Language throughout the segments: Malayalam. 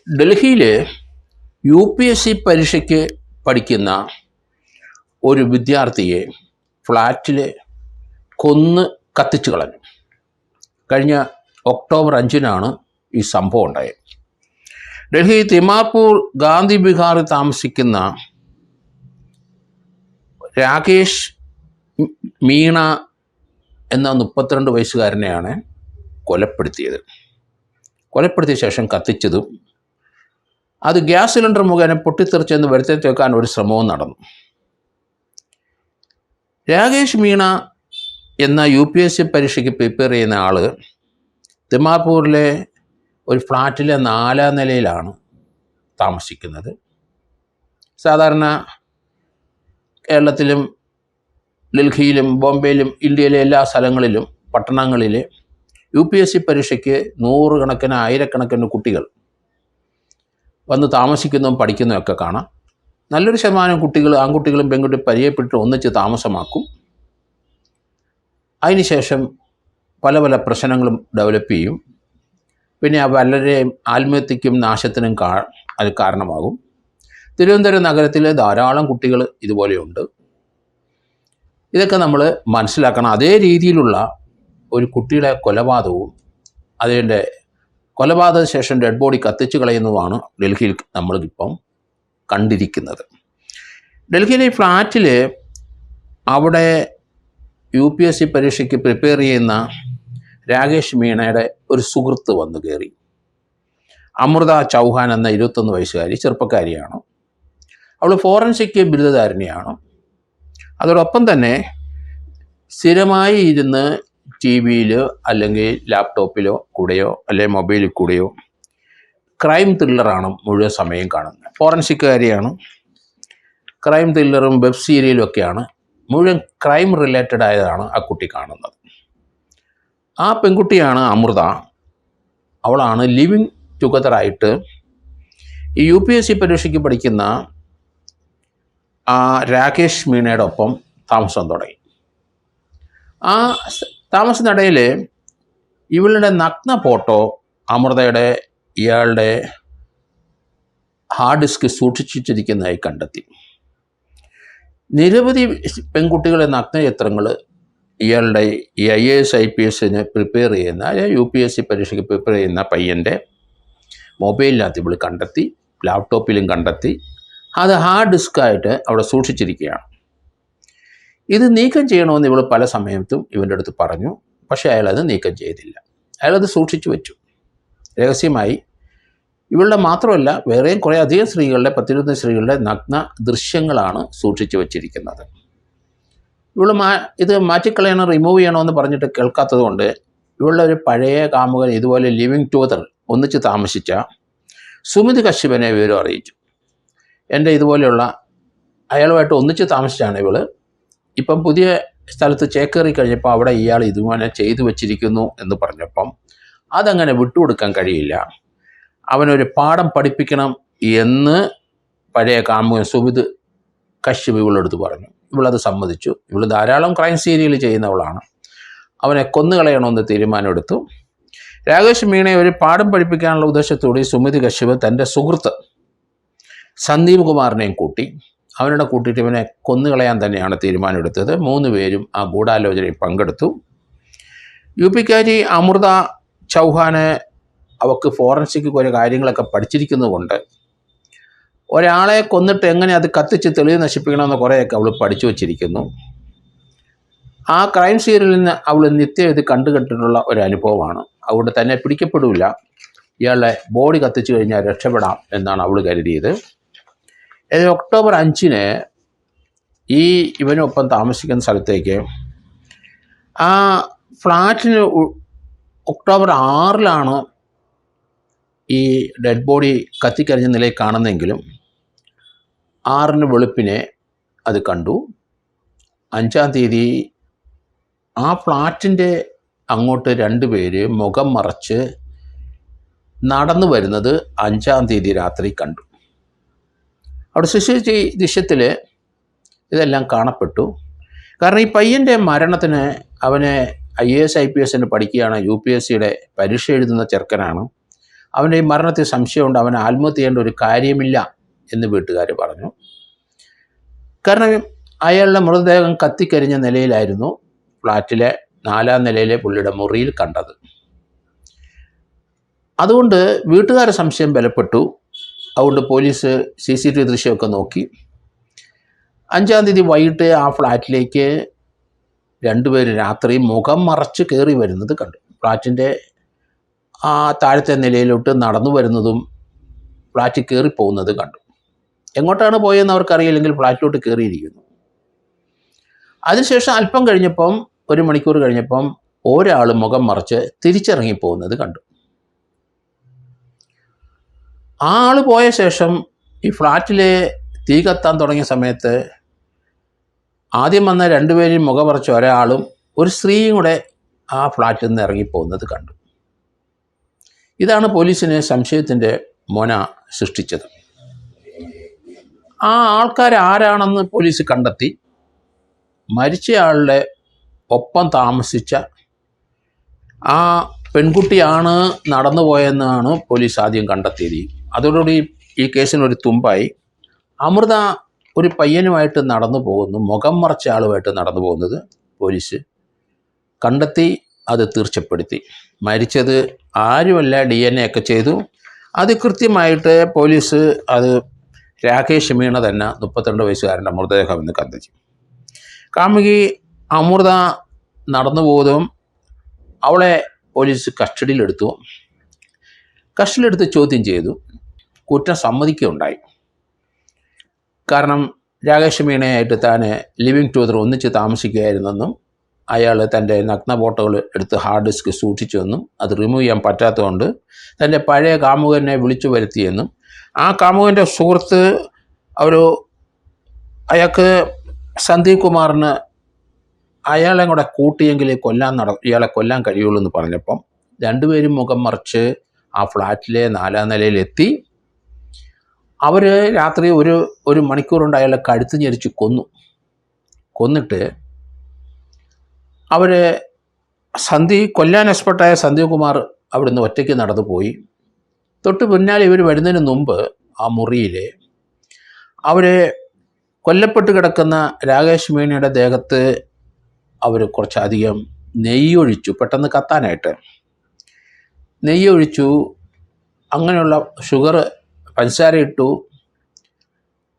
ഡൽഹിയിൽ UPSC പരീക്ഷയ്ക്ക് പഠിക്കുന്ന ഒരു വിദ്യാർത്ഥിയെ ഫ്ലാറ്റിൽ കൊന്ന് കത്തിച്ചു കളഞ്ഞു. കഴിഞ്ഞ ഒക്ടോബർ 5-നാണ് ഈ സംഭവം ഉണ്ടായത്. ഡൽഹി തിമാപൂർ ഗാന്ധി ബിഹാറിൽ താമസിക്കുന്ന രാകേഷ് മീണ എന്ന 32 വയസ്സുകാരനെയാണ് കൊലപ്പെടുത്തിയത്. കൊലപ്പെടുത്തിയ ശേഷം കത്തിച്ചതും അത് ഗ്യാസ് സിലിണ്ടർ മുഖേന പൊട്ടിത്തെറിച്ചെന്ന് വരുത്തി വെക്കാൻ ഒരു ശ്രമവും നടന്നു. രാകേഷ് മീണ എന്ന UPSC പരീക്ഷയ്ക്ക് പ്രിപ്പയർ ചെയ്യുന്ന ആൾ തിമാപൂരിലെ ഒരു ഫ്ലാറ്റിലെ 4-ാം നിലയിലാണ് താമസിക്കുന്നത്. സാധാരണ കേരളത്തിലും ഡൽഹിയിലും ബോംബെയിലും ഇന്ത്യയിലെ എല്ലാ സ്ഥലങ്ങളിലും പട്ടണങ്ങളിൽ UPSC പരീക്ഷയ്ക്ക് നൂറുകണക്കിന് ആയിരക്കണക്കിന് കുട്ടികൾ വന്ന് താമസിക്കുന്നതും പഠിക്കുന്നതൊക്കെ കാണാം. നല്ലൊരു ശതമാനം കുട്ടികൾ, ആൺകുട്ടികളും പെൺകുട്ടിയും പരിചയപ്പെട്ട് ഒന്നിച്ച് താമസമാക്കും. അതിനുശേഷം പല പല പ്രശ്നങ്ങളും ഡെവലപ്പ് ചെയ്യും. പിന്നെ വളരെ ആത്മഹത്യക്കും നാശത്തിനും അത് കാരണമാകും. തിരുവനന്തപുരം നഗരത്തിൽ ധാരാളം കുട്ടികൾ ഇതുപോലെയുണ്ട്. ഇതൊക്കെ നമ്മൾ മനസ്സിലാക്കണം. അതേ രീതിയിലുള്ള ഒരു കുട്ടിയുടെ കൊലപാതകവും അതിൻ്റെ കൊലപാതക ശേഷം ഡെഡ് ബോഡി കത്തിച്ചു കളയുന്നതുമാണ് ഡൽഹിയിൽ നമ്മളിപ്പം കണ്ടിരിക്കുന്നത്. ഡൽഹിയിലെ ഫ്ലാറ്റിൽ അവിടെ UPSC പരീക്ഷയ്ക്ക് പ്രിപ്പയർ ചെയ്യുന്ന രാകേഷ് മീണയുടെ ഒരു സുഹൃത്ത് വന്നു കയറി. അമൃത ചൗഹാൻ എന്ന 21 വയസ്സുകാരി, ചെറുപ്പക്കാരിയാണ്. അവൾ ഫോറൻസിക് ബിരുദധാരിണിയാണ്. അതോടൊപ്പം തന്നെ സ്ഥിരമായി ഇരുന്ന് TV-യിൽ അല്ലെങ്കിൽ ലാപ്ടോപ്പിലോ കൂടെയോ അല്ലെങ്കിൽ മൊബൈലിൽ കൂടെയോ ക്രൈം ത്രില്ലറാണ് മുഴുവൻ സമയം കാണുന്നത്. ഫോറൻസിക്കുകാരിയാണ്. ക്രൈം ത്രില്ലറും വെബ് സീരിയലും ഒക്കെയാണ്, മുഴുവൻ ക്രൈം റിലേറ്റഡ് ആയതാണ് ആ കുട്ടി കാണുന്നത്. ആ പെൺകുട്ടിയാണ് അമൃത. അവളാണ് ലിവിങ് ടുഗദറായിട്ട് ഈ UPSC പരീക്ഷയ്ക്ക് പഠിക്കുന്ന ആ രാകേഷ് മീണയുടെ ഒപ്പം താമസം തുടങ്ങി. ആ താമസത്തിനിടയിൽ ഇവളുടെ നഗ്ന ഫോട്ടോ അമൃതയുടെ ഇയാളുടെ ഹാർഡ് ഡിസ്ക് സൂക്ഷിച്ചിരിക്കുന്നതായി കണ്ടെത്തി. നിരവധി പെൺകുട്ടികളുടെ നഗ്നചിത്രങ്ങൾ ഇയാളുടെ ഈ IAS IPSന് പ്രിപ്പയർ ചെയ്യുന്ന UPSC പരീക്ഷയ്ക്ക് പ്രിപ്പയർ ചെയ്യുന്ന പയ്യൻ്റെ മൊബൈലിനകത്ത് ഇവൾ കണ്ടെത്തി, ലാപ്ടോപ്പിലും കണ്ടെത്തി. അത് ഹാർഡ് ഡിസ്കായിട്ട് അവിടെ സൂക്ഷിച്ചിരിക്കുകയാണ്. ഇത് നീക്കം ചെയ്യണമെന്ന് ഇവൾ പല സമയത്തും ഇവൻ്റെ അടുത്ത് പറഞ്ഞു. പക്ഷേ അയാളത് നീക്കം ചെയ്തില്ല. അയാളത് സൂക്ഷിച്ചു വെച്ചു രഹസ്യമായി. ഇവളുടെ മാത്രമല്ല, വേറെയും കുറേ അധികം സ്ത്രീകളുടെ 10-20 സ്ത്രീകളുടെ നഗ്ന ദൃശ്യങ്ങളാണ് സൂക്ഷിച്ചു വച്ചിരിക്കുന്നത്. ഇവൾ ഇത് മാറ്റിക്കളയണം, റിമൂവ് ചെയ്യണമെന്ന് പറഞ്ഞിട്ട് കേൾക്കാത്തത് കൊണ്ട് ഇവളുടെ ഒരു പഴയ കാമുകൻ ഇതുപോലെ ലിവിങ് ടുഗദർ ഒന്നിച്ച് താമസിച്ച സുമിത് കശ്യപനെ വിവരം അറിയിച്ചു. എൻ്റെ ഇതുപോലെയുള്ള അയാളുമായിട്ട് ഒന്നിച്ച് താമസിച്ചാണ് ഇവൾ. ഇപ്പം പുതിയ സ്ഥലത്ത് ചേക്കേറി കഴിഞ്ഞപ്പോൾ അവിടെ ഇയാൾ ഇതുപോലെ ചെയ്തു വച്ചിരിക്കുന്നു എന്ന് പറഞ്ഞപ്പം അതങ്ങനെ വിട്ടുകൊടുക്കാൻ കഴിയില്ല, അവനൊരു പാഠം പഠിപ്പിക്കണം എന്ന് പഴയ കാമുകൻ സുമിത് കശ്യപ് ഇവളെടുത്ത് പറഞ്ഞു. ഇവളത് സമ്മതിച്ചു. ഇവൾ ധാരാളം ക്രൈം സീരിയൽ ചെയ്യുന്നവളാണ്. അവനെ കൊന്നുകളയണമെന്ന് തീരുമാനമെടുത്തു. രാകേഷ് മീണയെ ഒരു പാഠം പഠിപ്പിക്കാനുള്ള ഉദ്ദേശത്തോടെ സുമിത് കശ്യപ് തൻ്റെ സുഹൃത്ത് സന്ദീപ് കുമാറിനെയും കൂട്ടി അവനോട് കൂട്ടിയിട്ട് ഇവനെ കൊന്നുകളയാൻ തന്നെയാണ് തീരുമാനമെടുത്തത്. 3 പേരും ആ ഗൂഢാലോചനയിൽ പങ്കെടുത്തു. UPക്കാരി അമൃത ചൗഹാന് അവൾക്ക് ഫോറൻസിക് കുറേ കാര്യങ്ങളൊക്കെ പഠിച്ചിരിക്കുന്നത് കൊണ്ട് ഒരാളെ കൊന്നിട്ട് എങ്ങനെ അത് കത്തിച്ച് തെളിവ് നശിപ്പിക്കണമെന്ന് കുറേയൊക്കെ അവൾ പഠിച്ചു വച്ചിരിക്കുന്നു. ആ ക്രൈം സീരിയലിൽ നിന്ന് അവൾ നിത്യം ഇത് കണ്ടുകെട്ടിട്ടുള്ള ഒരു അനുഭവമാണ്. അതുകൊണ്ട് തന്നെ പിടിക്കപ്പെടില്ല, ഇയാളുടെ ബോഡി കത്തിച്ചു കഴിഞ്ഞാൽ രക്ഷപ്പെടാം എന്നാണ് അവൾ കരുതിയത്. ഒക്ടോബർ 5-ന് ഇവനൊപ്പം താമസിക്കുന്ന സ്ഥലത്തേക്ക് ആ ഫ്ലാറ്റിന് ഒക്ടോബർ 6-ലാണ് ഈ ഡെഡ് ബോഡി കത്തിക്കരിഞ്ഞ നിലയിൽ കാണുന്നെങ്കിലും 6-ന് വെളുപ്പിനെ അത് കണ്ടു. 5-ാം തീയതി ആ ഫ്ലാറ്റിൻ്റെ അങ്ങോട്ട് 2 പേര് മുഖം മറച്ച് നടന്നു വരുന്നത് 5-ാം തീയതി രാത്രി കണ്ടു. അവിടെ CCTV ദൃശ്യത്തിൽ ഇതെല്ലാം കാണപ്പെട്ടു. കാരണം ഈ പയ്യൻ്റെ മരണത്തിന് അവന് IAS IPSന് പഠിക്കുകയാണ്, UPSCയുടെ പരീക്ഷ എഴുതുന്ന ചെറുക്കനാണ്. അവൻ്റെ ഈ മരണത്തിൽ സംശയമുണ്ട്, അവൻ ആത്മഹത്യ ചെയ്യേണ്ട ഒരു കാര്യമില്ല എന്ന് വീട്ടുകാർ പറഞ്ഞു. കാരണം അയാളുടെ മൃതദേഹം കത്തിക്കരിഞ്ഞ നിലയിലായിരുന്നു ഫ്ലാറ്റിലെ 4ാം നിലയിലെ പുള്ളിയുടെ മുറിയിൽ കണ്ടത്. അതുകൊണ്ട് വീട്ടുകാരുടെ സംശയം ബലപ്പെട്ടു. അതുകൊണ്ട് പോലീസ് CCTV ദൃശ്യമൊക്കെ നോക്കി. 5-ാം തീയതി വൈകിട്ട് ആ ഫ്ലാറ്റിലേക്ക് 2 പേര് രാത്രി മുഖം മറച്ച് കയറി വരുന്നത് കണ്ടു. ഫ്ലാറ്റിൻ്റെ ആ താഴത്തെ നിലയിലോട്ട് നടന്നു വരുന്നതും ഫ്ലാറ്റിൽ കയറിപ്പോകുന്നത് കണ്ടു. എങ്ങോട്ടാണ് പോയതെന്ന് അവർക്കറിയില്ലെങ്കിൽ ഫ്ലാറ്റിലോട്ട് കയറിയിരിക്കുന്നു. അതിനുശേഷം അല്പം കഴിഞ്ഞപ്പം, 1 മണിക്കൂർ കഴിഞ്ഞപ്പം ഒരാൾ മുഖം മറച്ച് തിരിച്ചിറങ്ങിപ്പോകുന്നത് കണ്ടു. ആ ആൾ പോയ ശേഷം ഈ ഫ്ലാറ്റിൽ തീ കത്താൻ തുടങ്ങിയ സമയത്ത് ആദ്യം വന്ന 2 പേരും മുഖം മറച്ച ഒരാളും ഒരു സ്ത്രീയും കൂടെ ആ ഫ്ലാറ്റിൽ നിന്ന് ഇറങ്ങിപ്പോകുന്നത് കണ്ടു. ഇതാണ് പോലീസിന് സംശയത്തിൻ്റെ മൊന സൃഷ്ടിച്ചത്. ആ ആൾക്കാർ ആരാണെന്ന് പോലീസ് കണ്ടെത്തി. മരിച്ചയാളുടെ ഒപ്പം താമസിച്ച ആ പെൺകുട്ടിയാണ് നടന്നു പോയെന്നാണ് പോലീസ് ആദ്യം കണ്ടെത്തിയത്. അതോടുകൂടി ഈ കേസിനൊരു തുമ്പായി. അമൃത ഒരു പയ്യനുമായിട്ട് നടന്നു പോകുന്നു, മുഖം മറച്ച ആളുമായിട്ട് നടന്നു പോകുന്നത് പോലീസ് കണ്ടെത്തി. അത് തീർച്ചപ്പെടുത്തി. മരിച്ചത് ആരുമല്ല, DNA ഒക്കെ ചെയ്തു. അത് കൃത്യമായിട്ട് പോലീസ് അത് രാകേഷ് മീണ തന്നെ 32 വയസ്സുകാരൻ്റെ മൃതദേഹം എന്ന് കണ്ടെത്തി. കാമുകി അമൃത നടന്നു പോകുന്നതും അവളെ പോലീസ് കസ്റ്റഡിയിലെടുത്ത് ചോദ്യം ചെയ്തു. കുറ്റം സമ്മതിക്കുകയുണ്ടായി. കാരണം രാകേഷ് മീണയായിട്ട് താൻ ലിവിങ് ടുഗദർ ഒന്നിച്ച് താമസിക്കുകയായിരുന്നെന്നും അയാൾ തൻ്റെ നഗ്ന ഫോട്ടോകൾ എടുത്ത് ഹാർഡ് ഡിസ്ക് സൂക്ഷിച്ചുവെന്നും അത് റിമൂവ് ചെയ്യാൻ പറ്റാത്തതുകൊണ്ട് തൻ്റെ പഴയ കാമുകനെ വിളിച്ചു വരുത്തിയെന്നും ആ കാമുകൻ്റെ സുഹൃത്ത് അയാൾക്ക് സന്ദീപ് കുമാറിന് അയാളെ കൂടെ കൂട്ടിയെങ്കിൽ ഇയാളെ കൊല്ലാൻ കഴിയുള്ളൂ എന്ന് പറഞ്ഞപ്പം 2 പേരും മുഖം മറിച്ച് ആ ഫ്ലാറ്റിലെ 4ാം നിലയിലെത്തി. അവർ രാത്രി ഒരു മണിക്കൂർ കൊണ്ട് അയാളെ കഴുത്ത് ഞെരിച്ച് കൊന്നിട്ട് അവർ കൊല്ലാൻ എക്സ്പെർട്ടായ സന്ദീപ് കുമാർ അവിടുന്ന് ഒറ്റയ്ക്ക് നടന്നു പോയി. തൊട്ട് പിന്നാലെ ഇവർ വരുന്നതിന് മുമ്പ് ആ മുറിയിൽ അവർ കൊല്ലപ്പെട്ട് കിടക്കുന്ന രാകേഷ് മീണയുടെ ദേഹത്ത് അവർ കുറച്ചധികം നെയ്യൊഴിച്ചു, പെട്ടെന്ന് കത്താനായിട്ട് നെയ്യൊഴിച്ചു. അങ്ങനെയുള്ള ഷുഗർ, പഞ്ചസാര ഇട്ടു.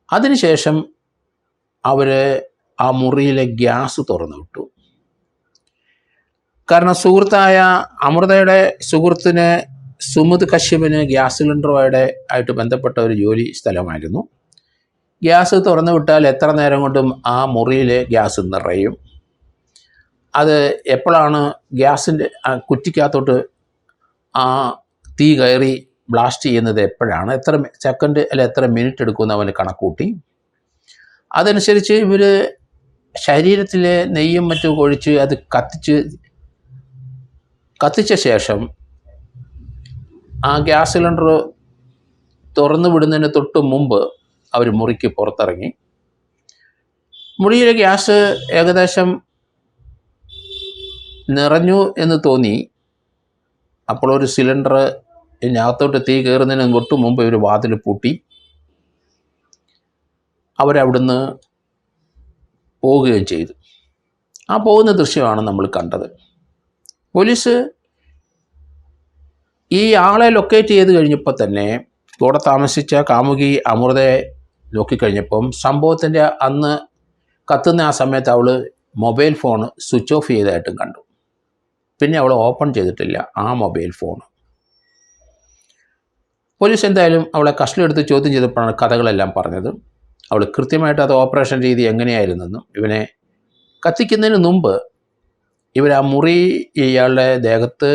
അതിനുശേഷം അവർ ആ മുറിയിലെ ഗ്യാസ് തുറന്നു വിട്ടു. കാരണം സുഹൃത്തായ അമൃതയുടെ സുഹൃത്തിന് സുമിത് കശ്യപിന് ഗ്യാസ് സിലിണ്ടറുമായിട്ട് ബന്ധപ്പെട്ട ഒരു ജോലി സ്ഥലമായിരുന്നു. ഗ്യാസ് തുറന്നു വിട്ടാൽ എത്ര നേരം കൊണ്ടും ആ മുറിയിലെ ഗ്യാസ് നിറയും. അത് എപ്പോഴാണ് ഗ്യാസിൻ്റെ കുറ്റിക്കകത്തോട്ട് ആ തീ കയറി ബ്ലാസ്റ്റ് ചെയ്യുന്നത് എപ്പോഴാണ്, എത്ര സെക്കൻഡ് അല്ലെ എത്ര മിനിറ്റ് എടുക്കുമെന്ന് അവന് കണക്കൂട്ടി. അതനുസരിച്ച് ഇവർ ശരീരത്തിലെ നെയ്യും മറ്റും ഒഴിച്ച് അത് കത്തിച്ച ശേഷം ആ ഗ്യാസ് സിലിണ്ടർ തുറന്നു വിടുന്നതിന് തൊട്ട് മുമ്പ് അവർ മുറിക്ക് പുറത്തിറങ്ങി. മുറിയിലെ ഗ്യാസ് ഏകദേശം നിറഞ്ഞു എന്ന് തോന്നി. അപ്പോൾ ഒരു സിലിണ്ടർ ഇതിനകത്തോട്ട് തീ കയറുന്നതിന് തൊട്ട് മുമ്പ് ഇവർ വാതിൽ പൂട്ടി. അവരവിടുന്ന് പോവുകയും ചെയ്തു. ആ പോകുന്ന ദൃശ്യമാണ് നമ്മൾ കണ്ടത്. പോലീസ് ഈ ആളെ ലൊക്കേറ്റ് ചെയ്ത് കഴിഞ്ഞപ്പോൾ തന്നെ കൂടെ താമസിച്ച കാമുകി അമൃതയെ നോക്കിക്കഴിഞ്ഞപ്പം സംഭവത്തിൻ്റെ അന്ന് കത്തുന്ന ആ സമയത്ത് അവൾ മൊബൈൽ ഫോൺ സ്വിച്ച് ഓഫ് ചെയ്തതായിട്ടും കണ്ടു. പിന്നെ അവൾ ഓപ്പൺ ചെയ്തിട്ടില്ല ആ മൊബൈൽ ഫോൺ. പോലീസ് എന്തായാലും അവളെ കസ്റ്റഡിയെടുത്ത് ചോദ്യം ചെയ്തപ്പോഴാണ് കഥകളെല്ലാം പറഞ്ഞത്. അവൾ കൃത്യമായിട്ട് അത് ഓപ്പറേഷൻ രീതി എങ്ങനെയായിരുന്നെന്നും ഇവനെ കത്തിക്കുന്നതിന് മുമ്പ് ഇവർ ആ മുറി ഇയാളുടെ ദേഹത്ത്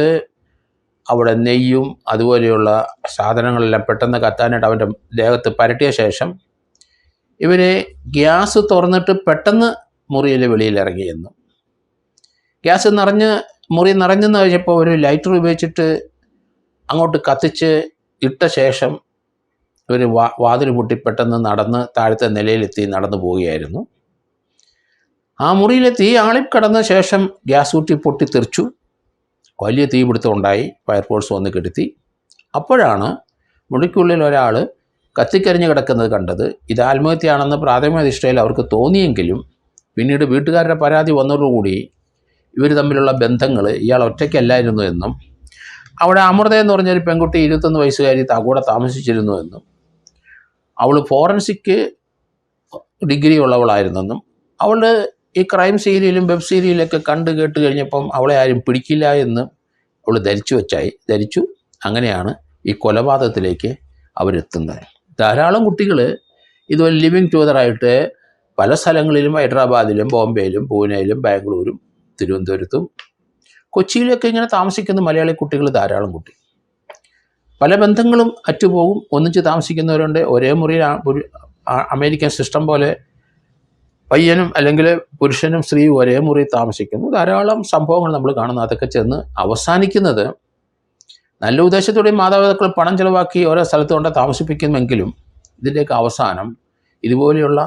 അവിടെ നെയ്യും അതുപോലെയുള്ള സാധനങ്ങളെല്ലാം പെട്ടെന്ന് കത്താനായിട്ട് അവൻ്റെ ദേഹത്ത് പരട്ടിയ ശേഷം ഇവർ ഗ്യാസ് തുറന്നിട്ട് പെട്ടെന്ന് മുറിയിൽ വെളിയിലിറങ്ങിയെന്നും ഗ്യാസ് മുറി നിറഞ്ഞെന്ന് കഴിഞ്ഞപ്പോൾ ഒരു ലൈറ്റർ ഉപയോഗിച്ചിട്ട് അങ്ങോട്ട് കത്തിച്ച് ഇട്ട ശേഷം ഒരു വാതിൽ പൊട്ടി പെട്ടെന്ന് നടന്ന് താഴത്തെ നിലയിലെത്തി നടന്നു പോവുകയായിരുന്നു. ആ മുറിയിലെ തീ ആളിക്കടന്ന ശേഷം ഗ്യാസ് കുറ്റി പൊട്ടിത്തെറിച്ചു. വലിയ തീപിടുത്തം ഉണ്ടായി. ഫയർഫോഴ്സ് വന്ന് കെടുത്തി. അപ്പോഴാണ് മുറിക്കുള്ളിൽ ഒരാൾ കത്തിക്കരിഞ്ഞ് കിടക്കുന്നത് കണ്ടത്. ഇത് ആത്മഹത്യയാണെന്ന് പ്രാഥമിക ദൃഷ്ടിയിൽ അവർക്ക് തോന്നിയെങ്കിലും പിന്നീട് വീട്ടുകാരുടെ പരാതി വന്നതോടുകൂടി ഇവർ തമ്മിലുള്ള ബന്ധങ്ങൾ ഇയാൾ ഒറ്റയ്ക്കല്ലായിരുന്നു എന്നും അവിടെ അമൃത എന്ന് പറഞ്ഞൊരു പെൺകുട്ടി 21 വയസ്സുകാരി കൂടെ താമസിച്ചിരുന്നു എന്നും അവൾ ഫോറൻസിക് ഡിഗ്രി ഉള്ളവളായിരുന്നെന്നും അവൾ ഈ ക്രൈം സീരിയലും വെബ് സീരിയലൊക്കെ കണ്ട് കേട്ട് കഴിഞ്ഞപ്പം അവളെ ആരും പിടിക്കില്ല എന്ന് അവൾ ധരിച്ചു. അങ്ങനെയാണ് ഈ കൊലപാതകത്തിലേക്ക് അവരെത്തുന്നത്. ധാരാളം കുട്ടികൾ ഇതുപോലെ ലിവിങ് ടുഗദറായിട്ട് പല സ്ഥലങ്ങളിലും ഹൈദരാബാദിലും ബോംബെയിലും പൂനെയിലും ബാംഗ്ലൂരും തിരുവനന്തപുരത്തും കൊച്ചിയിലൊക്കെ ഇങ്ങനെ താമസിക്കുന്ന മലയാളി കുട്ടികൾ ധാരാളം കുട്ടി. പല ബന്ധങ്ങളും അറ്റുപോകും. ഒന്നിച്ച് താമസിക്കുന്നവരുണ്ട്. ഒരേ മുറിയിൽ അമേരിക്കൻ സിസ്റ്റം പോലെ പയ്യനും അല്ലെങ്കിൽ പുരുഷനും സ്ത്രീയും ഒരേ മുറി താമസിക്കുന്നു. ധാരാളം സംഭവങ്ങൾ നമ്മൾ കാണുന്നു. അതൊക്കെ ചെന്ന് അവസാനിക്കുന്നത് നല്ല ഉദ്ദേശത്തോടെ മാതാപിതാക്കൾ പണം ചിലവാക്കി ഓരോ സ്ഥലത്ത് കൊണ്ട് താമസിപ്പിക്കുമെങ്കിലും ഇതിൻ്റെയൊക്കെ അവസാനം ഇതുപോലെയുള്ള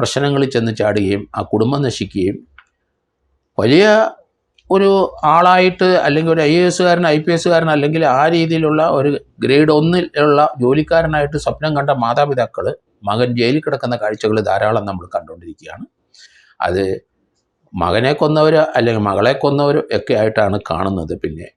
പ്രശ്നങ്ങളിൽ ചെന്ന് ചാടുകയും ആ കുടുംബം നശിക്കുകയും വലിയ ഒരു ആളായിട്ട് അല്ലെങ്കിൽ ഒരു IAS കാരൻ IPS കാരൻ അല്ലെങ്കിൽ ആ രീതിയിലുള്ള ഒരു ഗ്രേഡ് 1 ജോലിക്കാരനായിട്ട് സ്വപ്നം കണ്ട മാതാപിതാക്കൾ മകൻ ജയിലിൽ കിടക്കുന്ന കാഴ്ചകൾ ധാരാളം നമ്മൾ കണ്ടുകൊണ്ടിരിക്കുകയാണ്. അത് മകനെ കൊന്നവർ അല്ലെങ്കിൽ മകളെ കൊന്നവർ ഒക്കെ ആയിട്ടാണ് കാണുന്നത്. പിന്നെ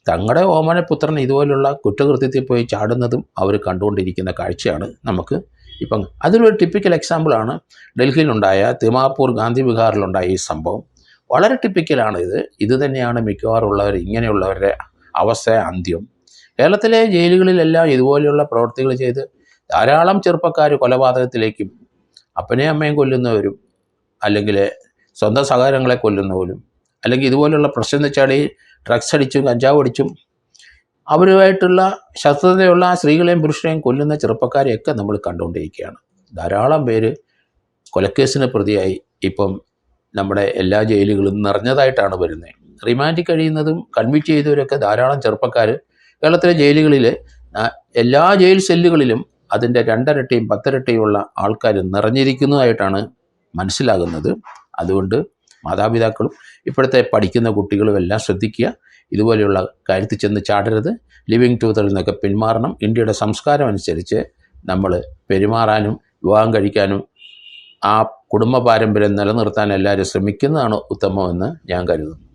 തങ്ങളുടെ ഓമനപുത്രൻ ഇതുപോലുള്ള കുറ്റകൃത്യത്തിൽ പോയി ചാടുന്നതും അവർ കണ്ടുകൊണ്ടിരിക്കുന്ന കാഴ്ചയാണ് നമുക്ക് ഇപ്പം. അതിലൊരു ടിപ്പിക്കൽ എക്സാമ്പിളാണ് ഡൽഹിയിലുണ്ടായ തിമാപൂർ ഗാന്ധി വിഹാറിലുണ്ടായ ഈ സംഭവം. വളരെ ടിപ്പിക്കലാണ് ഇത് തന്നെയാണ് മിക്കവാറുള്ളവർ ഇങ്ങനെയുള്ളവരുടെ അവസ്ഥ അന്ത്യം. കേരളത്തിലെ ജയിലുകളിലെല്ലാം ഇതുപോലെയുള്ള പ്രവൃത്തികൾ ചെയ്ത് ധാരാളം ചെറുപ്പക്കാർ കൊലപാതകത്തിലേക്കും അപ്പനെയും അമ്മയും കൊല്ലുന്നവരും അല്ലെങ്കിൽ സ്വന്തം സഹോദരങ്ങളെ കൊല്ലുന്നവരും അല്ലെങ്കിൽ ഇതുപോലെയുള്ള പ്രശ്നം ചാടി ഡ്രഗ്സ് അടിച്ചും കഞ്ചാവ് അടിച്ചും അവരുമായിട്ടുള്ള ശത്രുതയുള്ള സ്ത്രീകളെയും പുരുഷനെയും കൊല്ലുന്ന ചെറുപ്പക്കാരെയൊക്കെ നമ്മൾ കണ്ടുകൊണ്ടിരിക്കുകയാണ്. ധാരാളം പേര് കൊലക്കേസിന് പ്രതിയായി ഇപ്പം നമ്മുടെ എല്ലാ ജയിലുകളും നിറഞ്ഞതായിട്ടാണ് വരുന്നത്. റിമാൻഡിൽ കഴിയുന്നതും കൺവിക്റ്റ് ചെയ്തവരൊക്കെ ധാരാളം ചെറുപ്പക്കാർ കേരളത്തിലെ ജയിലുകളിൽ എല്ലാ ജയിൽ സെല്ലുകളിലും അതിൻ്റെ 2 ഇരട്ടിയും 10 ഇരട്ടിയുമുള്ള ആൾക്കാർ നിറഞ്ഞിരിക്കുന്നതായിട്ടാണ് മനസ്സിലാകുന്നത്. അതുകൊണ്ട് മാതാപിതാക്കളും ഇപ്പോഴത്തെ പഠിക്കുന്ന കുട്ടികളും എല്ലാം ശ്രദ്ധിക്കുക. ഇതുപോലെയുള്ള കാര്യത്തിൽ ചെന്ന് ചാടരുത്. ലിവിങ് ടുഗദറിൽ നിന്നൊക്കെ പിന്മാറണം. ഇന്ത്യയുടെ സംസ്കാരം അനുസരിച്ച് നമ്മൾ പെരുമാറാനും വിവാഹം കഴിക്കാനും ആ കുടുംബ പാരമ്പര്യം നിലനിർത്താൻ എല്ലാവരും ശ്രമിക്കുന്നതാണ് ഉത്തമമെന്ന് ഞാൻ കരുതുന്നു.